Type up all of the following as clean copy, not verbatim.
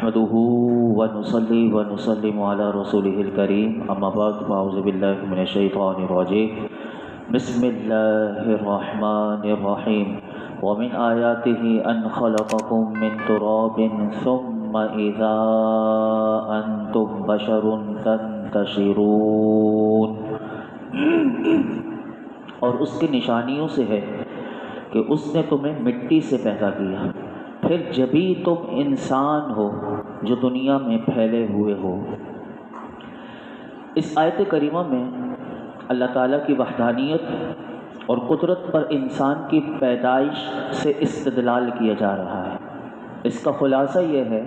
نحمده ونصلي ونسلم على رسوله الكريم اما بعد فاعوذ بالله من الشيطان الرجيم بسم الله الرحمن الرحيم ومن آياته أن خلقكم من تراب ثم إذا أنتم بشر تنتشرون۔ اور اس کی نشانیوں سے ہے کہ اس نے تمہیں مٹی سے پیدا کیا، پھر جبھی تم انسان ہو جو دنیا میں پھیلے ہوئے ہو۔ اس آیت کریمہ میں اللہ تعالیٰ کی وحدانیت اور قدرت پر انسان کی پیدائش سے استدلال کیا جا رہا ہے۔ اس کا خلاصہ یہ ہے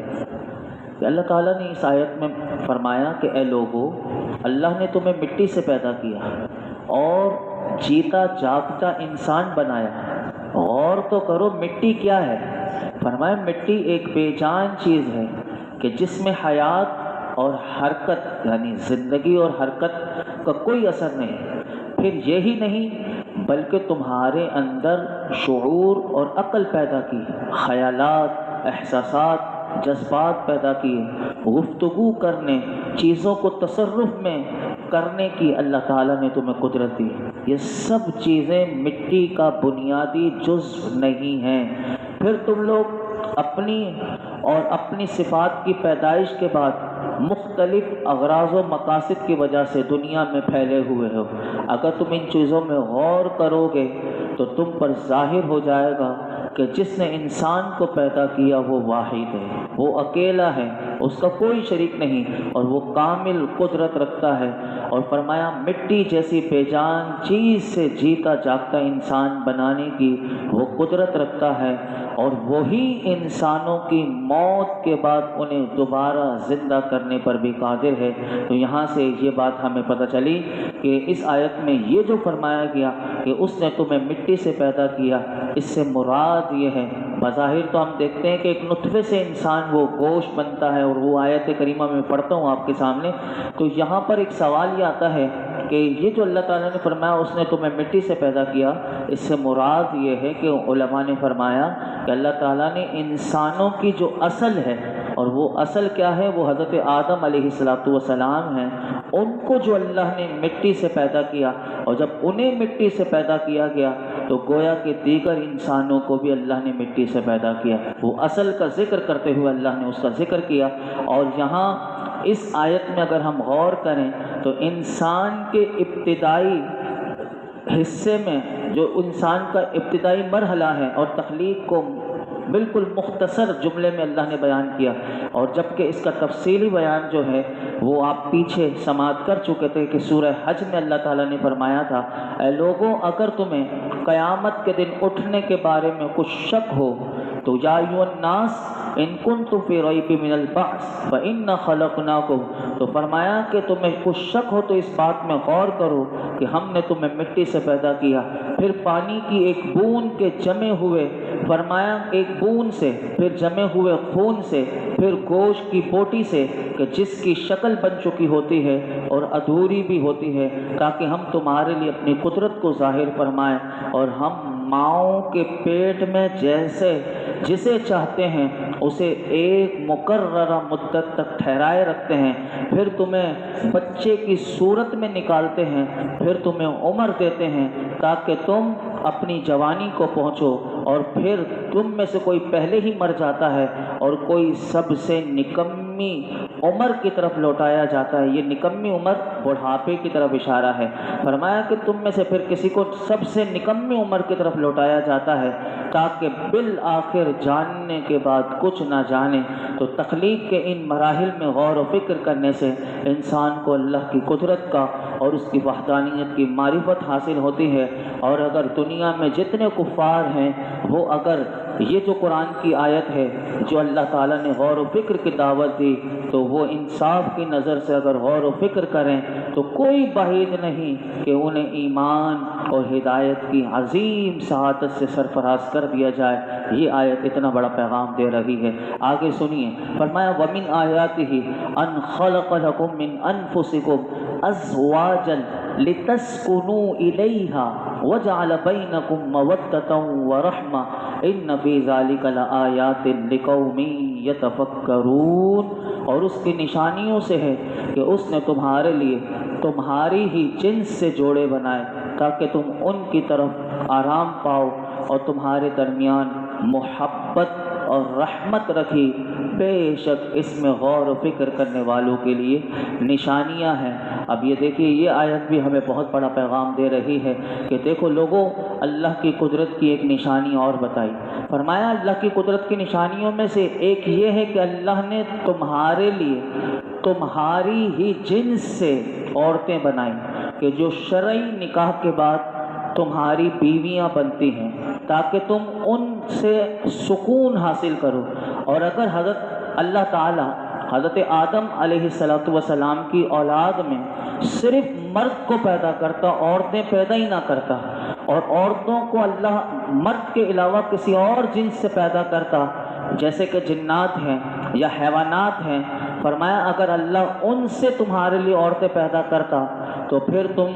کہ اللہ تعالیٰ نے اس آیت میں فرمایا کہ اے لوگو، اللہ نے تمہیں مٹی سے پیدا کیا اور جیتا جاگتا انسان بنایا۔ غور تو کرو مٹی کیا ہے؟ فرمایا مٹی ایک بے جان چیز ہے کہ جس میں حیات اور حرکت یعنی زندگی اور حرکت کا کوئی اثر نہیں۔ پھر یہی نہیں بلکہ تمہارے اندر شعور اور عقل پیدا کی، خیالات، احساسات، جذبات پیدا کیے، گفتگو کرنے، چیزوں کو تصرف میں کرنے کی اللہ تعالیٰ نے تمہیں قدرت دی۔ یہ سب چیزیں مٹی کا بنیادی جزو نہیں ہیں۔ پھر تم لوگ اپنی صفات کی پیدائش کے بعد مختلف اغراض و مقاصد کی وجہ سے دنیا میں پھیلے ہوئے ہو۔ اگر تم ان چیزوں میں غور کرو گے تو تم پر ظاہر ہو جائے گا کہ جس نے انسان کو پیدا کیا وہ واحد ہے، وہ اکیلا ہے، اس کا کوئی شریک نہیں، اور وہ کامل قدرت رکھتا ہے۔ اور فرمایا مٹی جیسی بے جان چیز سے جیتا جاگتا انسان بنانے کی وہ قدرت رکھتا ہے، اور وہی انسانوں کی موت کے بعد انہیں دوبارہ زندہ کرنے پر بھی قادر ہے۔ تو یہاں سے یہ بات ہمیں پتہ چلی کہ اس آیت میں یہ جو فرمایا گیا کہ اس نے تمہیں مٹی سے پیدا کیا، اس سے مراد یہ ہے، بظاہر تو ہم دیکھتے ہیں کہ ایک نطفے سے انسان وہ گوشت بنتا ہے، اور وہ آیت کریمہ میں پڑھتا ہوں آپ کے سامنے، تو یہاں پر ایک سوال یہ آتا ہے کہ یہ جو اللہ تعالیٰ نے فرمایا اس نے تمہیں مٹی سے پیدا کیا، اس سے مراد یہ ہے کہ علماء نے فرمایا کہ اللہ تعالیٰ نے انسانوں کی جو اصل ہے، اور وہ اصل کیا ہے؟ وہ حضرت آدم علیہ السلام ہیں، ان کو جو اللہ نے مٹی سے پیدا کیا، اور جب انہیں مٹی سے پیدا کیا گیا تو گویا کہ دیگر انسانوں کو بھی اللہ نے مٹی سے پیدا کیا۔ وہ اصل کا ذکر کرتے ہوئے اللہ نے اس کا ذکر کیا۔ اور یہاں اس آیت میں اگر ہم غور کریں تو انسان کے ابتدائی حصے میں جو انسان کا ابتدائی مرحلہ ہے اور تخلیق کو بالکل مختصر جملے میں اللہ نے بیان کیا، اور جبکہ اس کا تفصیلی بیان جو ہے وہ آپ پیچھے سماعت کر چکے تھے کہ سورہ حج میں اللہ تعالیٰ نے فرمایا تھا اے لوگوں، اگر تمہیں قیامت کے دن اٹھنے کے بارے میں کچھ شک ہو تو یا ایھا الناس ان کنتم فی ریب من البعث فإنا خلقناکم، تو فرمایا کہ تمہیں کچھ شک ہو تو اس بات میں غور کرو کہ ہم نے تمہیں مٹی سے پیدا کیا، پھر پانی کی ایک بوند کے جمے ہوئے، فرمایا ایک بوند سے، پھر جمے ہوئے خون سے، پھر گوشت کی بوٹی سے کہ جس کی شکل بن چکی ہوتی ہے اور ادھوری بھی ہوتی ہے، تاکہ ہم تمہارے لیے اپنی قدرت کو ظاہر فرمائیں، اور ہم ماؤں کے پیٹ میں جسے چاہتے ہیں اسے ایک مقررہ مدت تک ٹھہرائے رکھتے ہیں، پھر تمہیں بچے کی صورت میں نکالتے ہیں، پھر تمہیں عمر دیتے ہیں تاکہ تم اپنی جوانی کو پہنچو، اور پھر تم میں سے کوئی پہلے ہی مر جاتا ہے اور کوئی سب سے نکمی عمر کی طرف لوٹایا جاتا ہے۔ یہ نکمی عمر بڑھاپے کی طرف اشارہ ہے۔ فرمایا کہ تم میں سے پھر کسی کو سب سے نکمی عمر کی طرف لوٹایا جاتا ہے تاکہ بالآخر جاننے کے بعد کچھ نہ جانے۔ تو تخلیق کے ان مراحل میں غور و فکر کرنے سے انسان کو اللہ کی قدرت کا اور اس کی وحدانیت کی معرفت حاصل ہوتی ہے۔ اور اگر دنیا میں جتنے کفار ہیں وہ اگر یہ جو قرآن کی آیت ہے جو اللہ تعالیٰ نے غور و فکر کی دعوت دی، تو وہ انصاف کی نظر سے اگر غور و فکر کریں تو کوئی بعید نہیں کہ انہیں ایمان اور ہدایت کی عظیم سعادت سے سرفراز کر دیا جائے۔ یہ آیت اتنا بڑا پیغام دے رہی ہے۔ آگے سنیے، فرمایا وَمِنْ آیَاتِهِ أَنْ خَلَقَ لَكُم مِّنْ أَنفُسِكُم، ازواجا لتسکنوا الیہا وجعل بینکم مودۃ ورحمہ ان فی ذلک لآیات لقوم یتفکرون۔ اور اس کی نشانیوں سے ہے کہ اس نے تمہارے لیے تمہاری ہی جنس سے جوڑے بنائے تاکہ تم ان کی طرف آرام پاؤ، اور تمہارے درمیان محبت اور رحمت رکھی۔ بے شک اس میں غور و فکر کرنے والوں کے لیے نشانیاں ہیں۔ اب یہ دیکھیے، یہ آیت بھی ہمیں بہت بڑا پیغام دے رہی ہے کہ دیکھو لوگوں، اللہ کی قدرت کی ایک نشانی اور بتائی۔ فرمایا اللہ کی قدرت کی نشانیوں میں سے ایک یہ ہے کہ اللہ نے تمہارے لیے تمہاری ہی جنس سے عورتیں بنائیں کہ جو شرعی نکاح کے بعد تمہاری بیویاں بنتی ہیں تاکہ تم ان سے سکون حاصل کرو۔ اور اگر اللہ تعالیٰ حضرت آدم علیہ السلام کی اولاد میں صرف مرد کو پیدا کرتا، عورتیں پیدا ہی نہ کرتا، اور عورتوں کو اللہ مرد کے علاوہ کسی اور جنس سے پیدا کرتا جیسے کہ جنات ہیں یا حیوانات ہیں، فرمایا اگر اللہ ان سے تمہارے لیے عورتیں پیدا کرتا تو پھر تم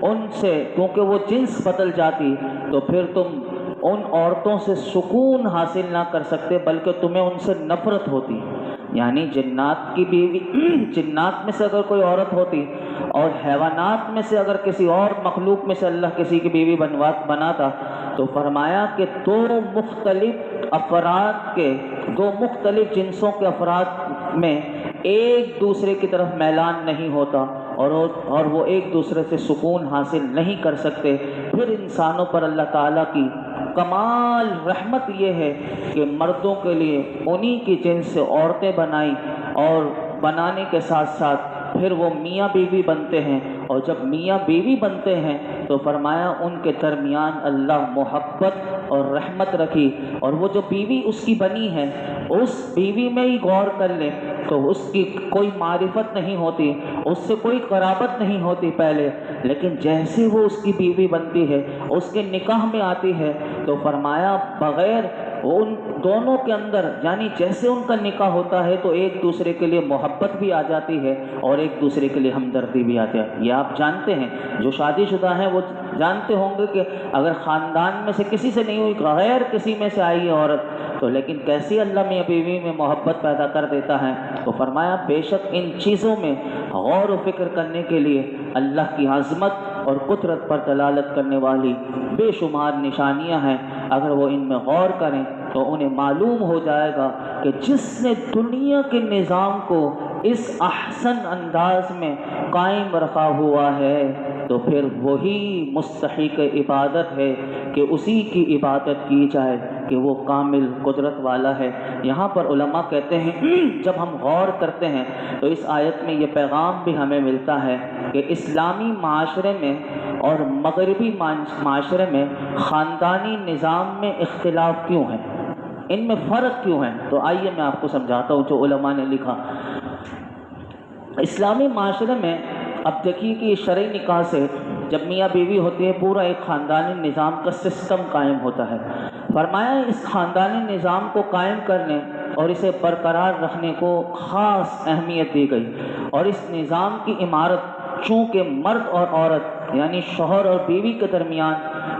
ان سے، کیونکہ وہ جنس بدل جاتی، تو پھر تم ان عورتوں سے سکون حاصل نہ کر سکتے بلکہ تمہیں ان سے نفرت ہوتی۔ یعنی جنات کی بیوی، جنات میں سے اگر کوئی عورت ہوتی اور حیوانات میں سے اگر کسی اور مخلوق میں سے اللہ کسی کی بیوی بناتا تو فرمایا کہ دو مختلف افراد کے، دو مختلف جنسوں کے افراد میں ایک دوسرے کی طرف میلان نہیں ہوتا اور وہ ایک دوسرے سے سکون حاصل نہیں کر سکتے۔ پھر انسانوں پر اللہ تعالیٰ کی کمال رحمت یہ ہے کہ مردوں کے لیے انہی کی جنس سے عورتیں بنائیں، اور بنانے کے ساتھ ساتھ پھر وہ میاں بیوی بنتے ہیں، اور جب میاں بیوی بنتے ہیں تو فرمایا ان کے درمیان اللہ محبت اور رحمت رکھی۔ اور وہ جو بیوی اس کی بنی ہے، اس بیوی میں ہی غور کر لیں تو اس کی کوئی معرفت نہیں ہوتی، اس سے کوئی قرابت نہیں ہوتی پہلے، لیکن جیسے وہ اس کی بیوی بنتی ہے، اس کے نکاح میں آتی ہے تو فرمایا بغیر ان دونوں کے اندر، یعنی جیسے ان کا نکاح ہوتا ہے تو ایک دوسرے کے لیے محبت بھی آ جاتی ہے اور ایک دوسرے کے لیے ہمدردی بھی آتی ہے۔ یہ آپ جانتے ہیں، جو شادی شدہ ہیں وہ جانتے ہوں گے کہ اگر خاندان میں سے کسی سے نہیں ہوئی، غیر کسی میں سے آئی ہے عورت، تو لیکن کیسی اللہ میاں بیوی میں محبت پیدا کر دیتا ہے۔ تو فرمایا بے شک ان چیزوں میں غور و فکر کرنے کے لیے اللہ کی عظمت اور قدرت پر دلالت کرنے والی بے شمار نشانیاں ہیں۔ اگر وہ ان میں غور کریں تو انہیں معلوم ہو جائے گا کہ جس نے دنیا کے نظام کو اس احسن انداز میں قائم رکھا ہوا ہے تو پھر وہی مستحق عبادت ہے کہ اسی کی عبادت کی جائے کہ وہ کامل قدرت والا ہے۔ یہاں پر علماء کہتے ہیں جب ہم غور کرتے ہیں تو اس آیت میں یہ پیغام بھی ہمیں ملتا ہے کہ اسلامی معاشرے میں اور مغربی معاشرے میں خاندانی نظام میں اختلاف کیوں ہے، ان میں فرق کیوں ہے۔ تو آئیے میں آپ کو سمجھاتا ہوں جو علماء نے لکھا۔ اسلامی معاشرے میں اب دیکھیے کہ شرعی نکاح سے جب میاں بیوی ہوتی ہے پورا ایک خاندانی نظام کا سسٹم قائم ہوتا ہے۔ فرمایا اس خاندانی نظام کو قائم کرنے اور اسے برقرار رکھنے کو خاص اہمیت دی گئی، اور اس نظام کی عمارت چونکہ مرد اور عورت یعنی شوہر اور بیوی کے درمیان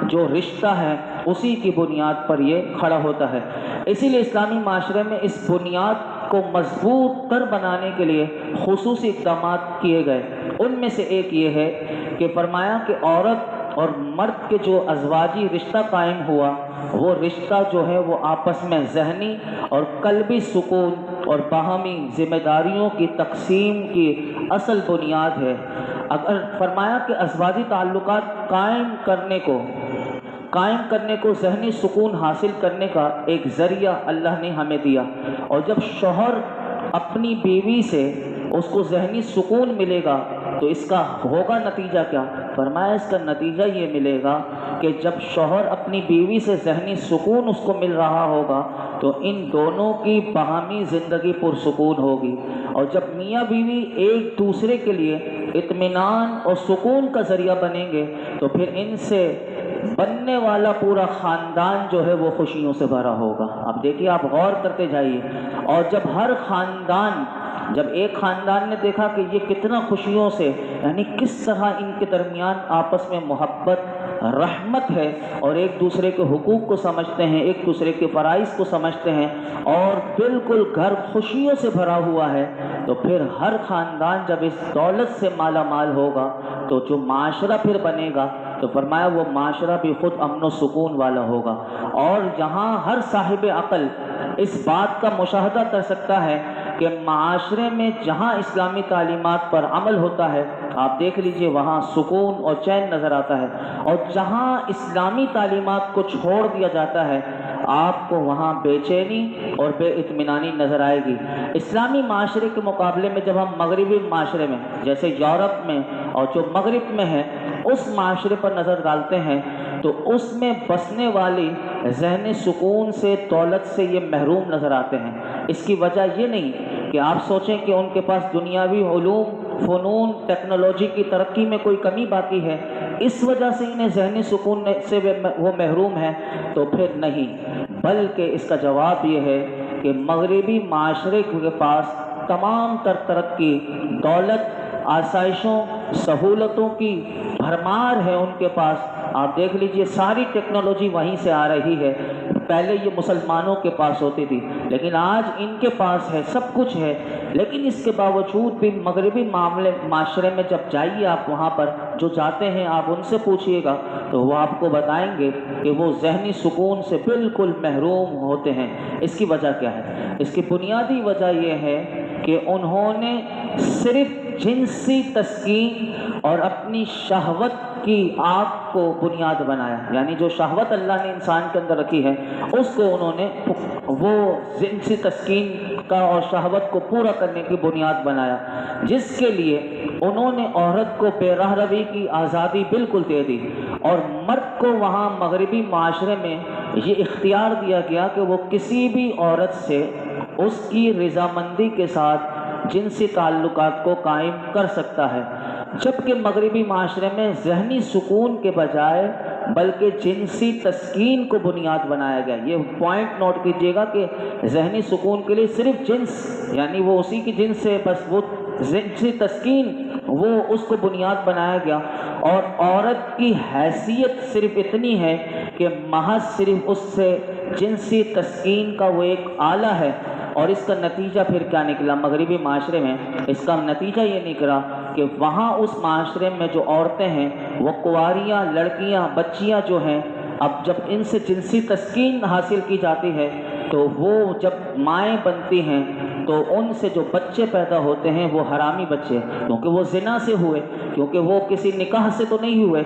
جو رشتہ ہے اسی کی بنیاد پر یہ کھڑا ہوتا ہے، اسی لیے اسلامی معاشرے میں اس بنیاد کو مضبوط تر بنانے کے لیے خصوصی اقدامات کیے گئے۔ ان میں سے ایک یہ ہے کہ فرمایا کہ عورت اور مرد کے جو ازواجی رشتہ قائم ہوا، وہ رشتہ جو ہے وہ آپس میں ذہنی اور قلبی سکون اور باہمی ذمہ داریوں کی تقسیم کی اصل بنیاد ہے۔ اگر فرمایا کہ ازواجی تعلقات قائم کرنے کو ذہنی سکون حاصل کرنے کا ایک ذریعہ اللہ نے ہمیں دیا، اور جب شوہر اپنی بیوی سے اس کو ذہنی سکون ملے گا تو اس کا ہوگا نتیجہ کیا؟ فرمایا اس کا نتیجہ یہ ملے گا کہ جب شوہر اپنی بیوی سے ذہنی سکون اس کو مل رہا ہوگا تو ان دونوں کی باہمی زندگی پرسکون ہوگی، اور جب میاں بیوی ایک دوسرے کے لیے اطمینان اور سکون کا ذریعہ بنیں گے تو پھر ان سے بننے والا پورا خاندان جو ہے وہ خوشیوں سے بھرا ہوگا۔ اب دیکھیے، آپ غور کرتے جائیے، اور جب ہر خاندان جب ایک خاندان نے دیکھا کہ یہ کتنا خوشیوں سے، یعنی کس طرح ان کے درمیان آپس میں محبت، رحمت ہے، اور ایک دوسرے کے حقوق کو سمجھتے ہیں، ایک دوسرے کے فرائض کو سمجھتے ہیں، اور بالکل گھر خوشیوں سے بھرا ہوا ہے، تو پھر ہر خاندان جب اس دولت سے مالا مال ہوگا تو جو معاشرہ پھر بنے گا تو فرمایا وہ معاشرہ بھی خود امن و سکون والا ہوگا۔ اور یہاں ہر صاحب عقل اس بات کا مشاہدہ کر سکتا ہے کہ معاشرے میں جہاں اسلامی تعلیمات پر عمل ہوتا ہے، آپ دیکھ لیجئے وہاں سکون اور چین نظر آتا ہے، اور جہاں اسلامی تعلیمات کو چھوڑ دیا جاتا ہے آپ کو وہاں بے چینی اور بے اطمینانی نظر آئے گی۔ اسلامی معاشرے کے مقابلے میں جب ہم مغربی معاشرے میں جیسے یورپ میں اور جو مغرب میں ہے اس معاشرے پر نظر ڈالتے ہیں تو اس میں بسنے والی ذہنی سکون سے، دولت سے یہ محروم نظر آتے ہیں۔ اس کی وجہ یہ نہیں کہ آپ سوچیں کہ ان کے پاس دنیاوی علوم، فنون، ٹیکنالوجی کی ترقی میں کوئی کمی باقی ہے، اس وجہ سے انہیں ذہنی سکون سے وہ محروم ہیں، تو پھر نہیں، بلکہ اس کا جواب یہ ہے کہ مغربی معاشرے کے پاس تمام تر ترقی، دولت، آسائشوں، سہولتوں کی بھرمار ہے ان کے پاس۔ آپ دیکھ لیجئے ساری ٹیکنالوجی وہیں سے آ رہی ہے، پہلے یہ مسلمانوں کے پاس ہوتی تھی لیکن آج ان کے پاس ہے، سب کچھ ہے، لیکن اس کے باوجود بھی مغربی معاشرے میں جب جائیے آپ وہاں پر، جو جاتے ہیں آپ ان سے پوچھئے گا تو وہ آپ کو بتائیں گے کہ وہ ذہنی سکون سے بالکل محروم ہوتے ہیں۔ اس کی وجہ کیا ہے؟ اس کی بنیادی وجہ یہ ہے کہ انہوں نے صرف جنسی تسکین اور اپنی شہوت کی آگ کو بنیاد بنایا، یعنی جو شہوت اللہ نے انسان کے اندر رکھی ہے اس کو انہوں نے وہ جنسی تسکین کا اور شہوت کو پورا کرنے کی بنیاد بنایا، جس کے لیے انہوں نے عورت کو بے راہ روی کی آزادی بالکل دے دی، اور مرد کو وہاں مغربی معاشرے میں یہ اختیار دیا گیا کہ وہ کسی بھی عورت سے اس کی رضامندی کے ساتھ جنسی تعلقات کو قائم کر سکتا ہے، جبکہ مغربی معاشرے میں ذہنی سکون کے بجائے بلکہ جنسی تسکین کو بنیاد بنایا گیا۔ یہ پوائنٹ نوٹ کیجئے گا کہ ذہنی سکون کے لیے صرف جنس، یعنی وہ اسی کی جنس سے بس وہ جنسی تسکین، وہ اس کو بنیاد بنایا گیا، اور عورت کی حیثیت صرف اتنی ہے کہ محض صرف اس سے جنسی تسکین کا وہ ایک آلہ ہے۔ اور اس کا نتیجہ پھر کیا نکلا مغربی معاشرے میں؟ اس کا نتیجہ یہ نکلا کہ وہاں اس معاشرے میں جو عورتیں ہیں وہ کنواریاں، لڑکیاں، بچیاں جو ہیں، اب جب ان سے جنسی تسکین حاصل کی جاتی ہے تو وہ جب مائیں بنتی ہیں تو ان سے جو بچے پیدا ہوتے ہیں وہ حرامی بچے، کیونکہ وہ زنا سے ہوئے، کیونکہ وہ کسی نکاح سے تو نہیں ہوئے،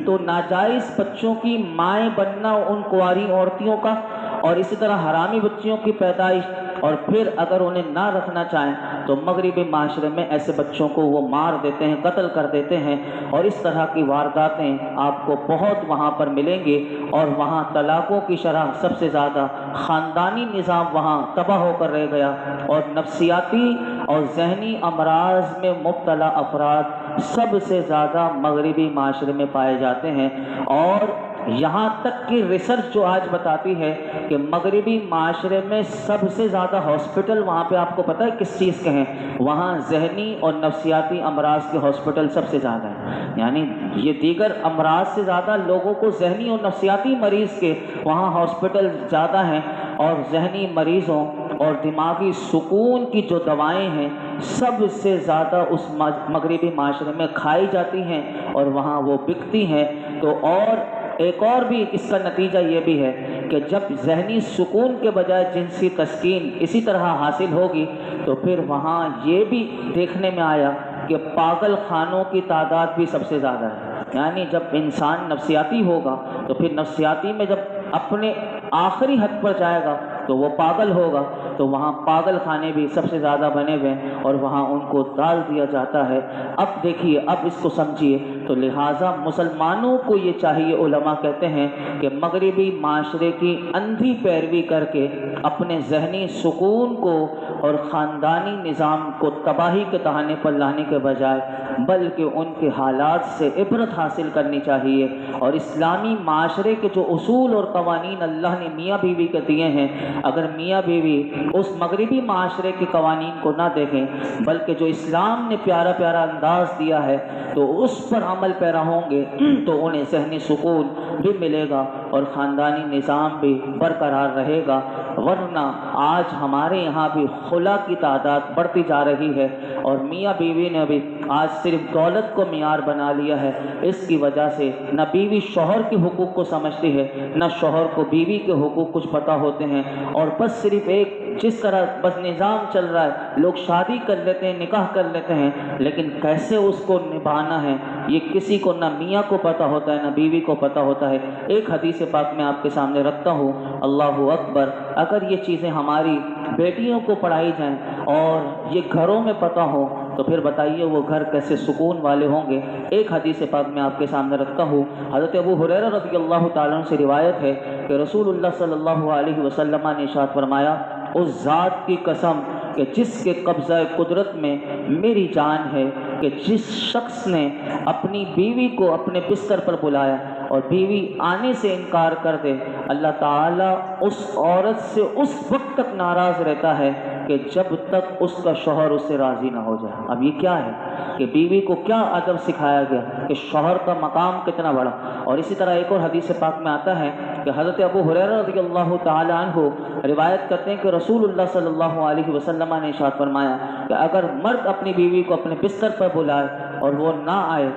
تو ناجائز بچوں کی مائیں بننا ان کنواری عورتوں کا، اور اسی طرح حرامی بچیوں کی پیدائش، اور پھر اگر انہیں نہ رکھنا چاہیں تو مغربی معاشرے میں ایسے بچوں کو وہ مار دیتے ہیں، قتل کر دیتے ہیں، اور اس طرح کی وارداتیں آپ کو بہت وہاں پر ملیں گے، اور وہاں طلاقوں کی شرح سب سے زیادہ، خاندانی نظام وہاں تباہ ہو کر رہ گیا، اور نفسیاتی اور ذہنی امراض میں مبتلا افراد سب سے زیادہ مغربی معاشرے میں پائے جاتے ہیں۔ اور یہاں تک کہ ریسرچ جو آج بتاتی ہے کہ مغربی معاشرے میں سب سے زیادہ ہاسپٹل وہاں پہ آپ کو پتہ ہے کس چیز کے ہیں؟ وہاں ذہنی اور نفسیاتی امراض کے ہاسپٹل سب سے زیادہ ہیں، یعنی یہ دیگر امراض سے زیادہ لوگوں کو ذہنی اور نفسیاتی مریض کے وہاں ہاسپٹل زیادہ ہیں، اور ذہنی مریضوں اور دماغی سکون کی جو دوائیں ہیں سب سے زیادہ اس مغربی معاشرے میں کھائی جاتی ہیں اور وہاں وہ بکتی ہیں۔ تو اور ایک اور بھی اس کا نتیجہ یہ بھی ہے کہ جب ذہنی سکون کے بجائے جنسی تسکین اسی طرح حاصل ہوگی تو پھر وہاں یہ بھی دیکھنے میں آیا کہ پاگل خانوں کی تعداد بھی سب سے زیادہ ہے، یعنی جب انسان نفسیاتی ہوگا تو پھر نفسیاتی میں جب اپنے آخری حد پر جائے گا تو وہ پاگل ہوگا، تو وہاں پاگل خانے بھی سب سے زیادہ بنے ہوئے ہیں اور وہاں ان کو ڈال دیا جاتا ہے۔ اب دیکھیے، اب اس کو سمجھیے تو لہٰذا مسلمانوں کو یہ چاہیے، علماء کہتے ہیں کہ مغربی معاشرے کی اندھی پیروی کر کے اپنے ذہنی سکون کو اور خاندانی نظام کو تباہی کے تہانے پر لانے کے بجائے بلکہ ان کے حالات سے عبرت حاصل کرنی چاہیے، اور اسلامی معاشرے کے جو اصول اور قوانین اللہ نے میاں بیوی کے دیے ہیں، اگر میاں بیوی اس مغربی معاشرے کے قوانین کو نہ دیکھیں بلکہ جو اسلام نے پیارا پیارا انداز دیا ہے تو اس پر عمل پیرا ہوں گے تو انہیں ذہنی سکون بھی ملے گا اور خاندانی نظام بھی برقرار رہے گا۔ ورنہ آج ہمارے یہاں بھی خلا کی تعداد بڑھتی جا رہی ہے، اور میاں بیوی نے بھی آج صرف دولت کو معیار بنا لیا ہے۔ اس کی وجہ سے نہ بیوی شوہر کے حقوق کو سمجھتی ہے، نہ شوہر کو بیوی کے حقوق کچھ پتہ ہوتے ہیں، اور بس صرف ایک جس طرح بس نظام چل رہا ہے، لوگ شادی کر لیتے ہیں، نکاح کر لیتے ہیں، لیکن کیسے اس کو نبھانا ہے یہ کسی کو نہ میاں کو پتہ ہوتا ہے نہ بیوی کو پتہ ہوتا ہے۔ ایک حدیث پاک میں آپ کے سامنے رکھتا ہوں، اللہ اکبر، اگر یہ چیزیں ہماری بیٹیوں کو پڑھائی جائیں اور یہ گھروں میں پتہ ہو تو پھر بتائیے وہ گھر کیسے سکون والے ہوں گے۔ ایک حدیث پاک میں آپ کے سامنے رکھتا ہوں، حضرت ابو ہریرہ رضی اللہ تعالیٰ عنہ سے روایت ہے کہ رسول اللہ صلی اللہ علیہ وسلم نے ارشاد فرمایا، اس ذات کی قسم کہ جس کے قبضہ قدرت میں میری جان ہے، کہ جس شخص نے اپنی بیوی کو اپنے بستر پر بلایا اور بیوی آنے سے انکار کر دے، اللہ تعالیٰ اس عورت سے اس وقت تک ناراض رہتا ہے کہ جب تک اس کا شوہر اس سے راضی نہ ہو جائے۔ اب یہ کیا ہے کہ بیوی کو کیا ادب سکھایا گیا کہ شوہر کا مقام کتنا بڑا۔ اور اسی طرح ایک اور حدیث پاک میں آتا ہے کہ حضرت ابو ہریرہ رضی اللہ تعالی عنہ روایت کرتے ہیں کہ رسول اللہ صلی اللہ علیہ وسلم نے ارشاد فرمایا کہ اگر مرد اپنی بیوی کو اپنے بستر پر بلائے اور وہ نہ آئے،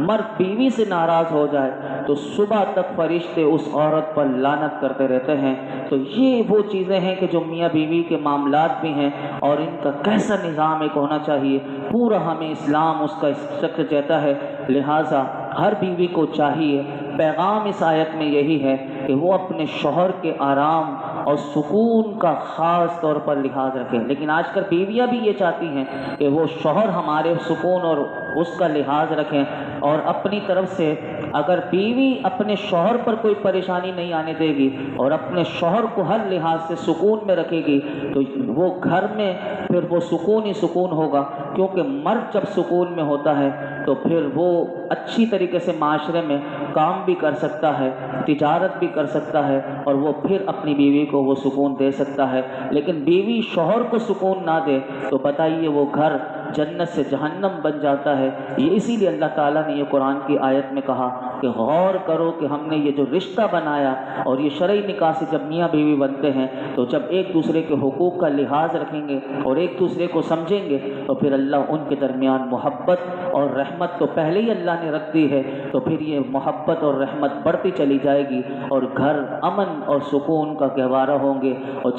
مرد بیوی سے ناراض ہو جائے تو صبح تک فرشتے اس عورت پر لعنت کرتے رہتے ہیں۔ تو یہ وہ چیزیں ہیں کہ جو میاں بیوی کے معاملات بھی ہیں، اور ان کا کیسا نظام ایک ہونا چاہیے، پورا ہمیں اسلام اس کا شکل دیتا ہے۔ لہٰذا ہر بیوی کو چاہیے، پیغام اس آیت میں یہی ہے کہ وہ اپنے شوہر کے آرام اور سکون کا خاص طور پر لحاظ رکھیں۔ لیکن آج کل بیویاں بھی یہ چاہتی ہیں کہ وہ شوہر ہمارے سکون اور اس کا لحاظ رکھیں، اور اپنی طرف سے اگر بیوی اپنے شوہر پر کوئی پریشانی نہیں آنے دے گی اور اپنے شوہر کو ہر لحاظ سے سکون میں رکھے گی تو وہ گھر میں پھر وہ سکون ہی سکون ہوگا، کیونکہ مرد جب سکون میں ہوتا ہے تو پھر وہ اچھی طریقے سے معاشرے میں کام بھی کر سکتا ہے، تجارت بھی کر سکتا ہے، اور وہ پھر اپنی بیوی کو وہ سکون دے سکتا ہے۔ لیکن بیوی شوہر کو سکون نہ دے تو بتائیے وہ گھر جنت سے جہنم بن جاتا ہے۔ یہ اسی لیے اللہ تعالیٰ نے یہ قرآن کی آیت میں کہا کہ غور کرو کہ ہم نے یہ جو رشتہ بنایا، اور یہ شرعی نکاح سے جب میاں بیوی بنتے ہیں تو جب ایک دوسرے کے حقوق کا لحاظ رکھیں گے اور ایک دوسرے کو سمجھیں گے تو پھر اللہ ان کے درمیان محبت اور رحمت تو پہلے ہی اللہ نے رکھ دی ہے، تو پھر یہ محبت اور رحمت بڑھتی چلی جائے گی اور گھر امن اور سکون کا گہوارہ ہوں گے۔ اور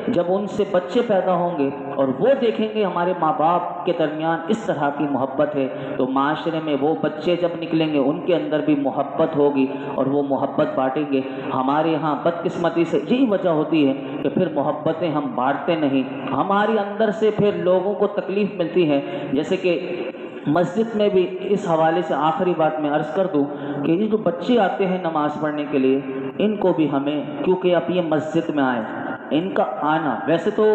جب ان سے بچے پیدا ہوں گے اور وہ دیکھیں گے ہمارے ماں باپ کے درمیان اس طرح کی محبت ہے، تو معاشرے میں وہ بچے جب نکلیں گے ان کے اندر بھی محبت ہوگی اور وہ محبت بانٹیں گے۔ ہمارے ہاں بدقسمتی سے یہی وجہ ہوتی ہے کہ پھر محبتیں ہم بانٹتے نہیں، ہمارے اندر سے پھر لوگوں کو تکلیف ملتی ہے۔ جیسے کہ مسجد میں بھی اس حوالے سے آخری بات میں عرض کر دوں کہ یہ جو بچے آتے ہیں نماز پڑھنے کے لیے، ان کو بھی ہمیں، کیونکہ اب یہ مسجد میں آئے، ان کا آنا، ویسے تو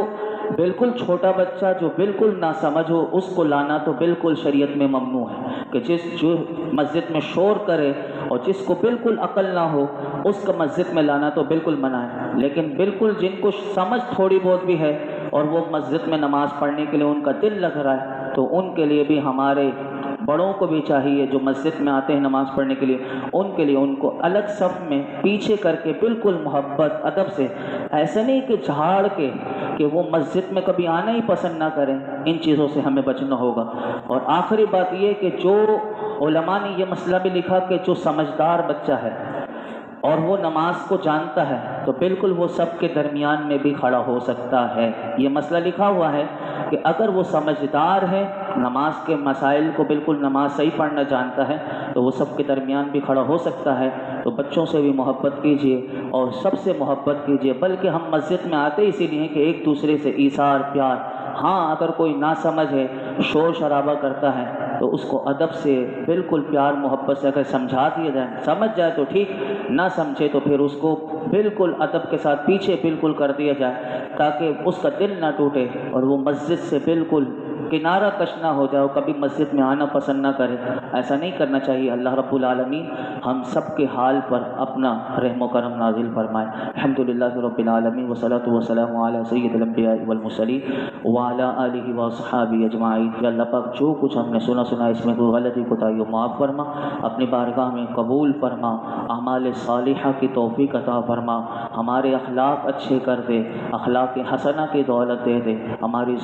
بالکل چھوٹا بچہ جو بالکل نہ سمجھ ہو اس کو لانا تو بالکل شریعت میں ممنوع ہے کہ جو مسجد میں شور کرے اور جس کو بالکل عقل نہ ہو اس کا مسجد میں لانا تو بالکل منع ہے۔ لیکن بالکل جن کو سمجھ تھوڑی بہت بھی ہے اور وہ مسجد میں نماز پڑھنے کے لیے ان کا دل لگ رہا ہے، تو ان کے لیے بھی ہمارے بڑوں کو بھی چاہیے جو مسجد میں آتے ہیں نماز پڑھنے کے لیے، ان کے لیے ان کو الگ صف میں پیچھے کر کے بالکل محبت ادب سے، ایسے نہیں کہ جھاڑ کے کہ وہ مسجد میں کبھی آنا ہی پسند نہ کریں، ان چیزوں سے ہمیں بچنا ہوگا۔ اور آخری بات یہ کہ جو علماء نے یہ مسئلہ بھی لکھا کہ جو سمجھدار بچہ ہے اور وہ نماز کو جانتا ہے تو بالکل وہ سب کے درمیان میں بھی کھڑا ہو سکتا ہے۔ یہ مسئلہ لکھا ہوا ہے کہ اگر وہ سمجھدار ہے نماز کے مسائل کو بالکل نماز صحیح پڑھنا جانتا ہے تو وہ سب کے درمیان بھی کھڑا ہو سکتا ہے، تو بچوں سے بھی محبت کیجیے اور سب سے محبت کیجیے، بلکہ ہم مسجد میں آتے اسی لیے کہ ایک دوسرے سے ایثار پیار۔ ہاں اگر کوئی ناسمجھ ہے، شور شرابہ کرتا ہے تو اس کو ادب سے بالکل پیار محبت سے اگر سمجھا دیا جائے، سمجھ جائے تو ٹھیک، نہ سمجھے تو پھر اس کو بالکل ادب کے ساتھ پیچھے بالکل کر دیا جائے تاکہ اس کا دل نہ ٹوٹے اور وہ مسجد سے بالکل کنارہ کش نہ ہو جائے، کبھی مسجد میں آنا پسند نہ کرے۔ ایسا نہیں کرنا چاہیے۔ اللہ رب العالمین ہم سب کے حال پر اپنا رحم و کرم نازل فرمائے۔ الحمدللہ رب العالمین والصلاۃ والسلام علی سید الانبیاء والمرسلین وعلی آلہ واصحابہ اجمعین۔ یا اللہ پاک جو کچھ ہم نے سنا اس میں کوئی غلطی کوتاہی معاف فرما، اپنی بارگاہ میں قبول فرما، اعمال صالحہ کی توفیق عطا فرما، ہمارے اخلاق اچھے کر دے، اخلاق حسنہ کی دولت دے دے، ہماری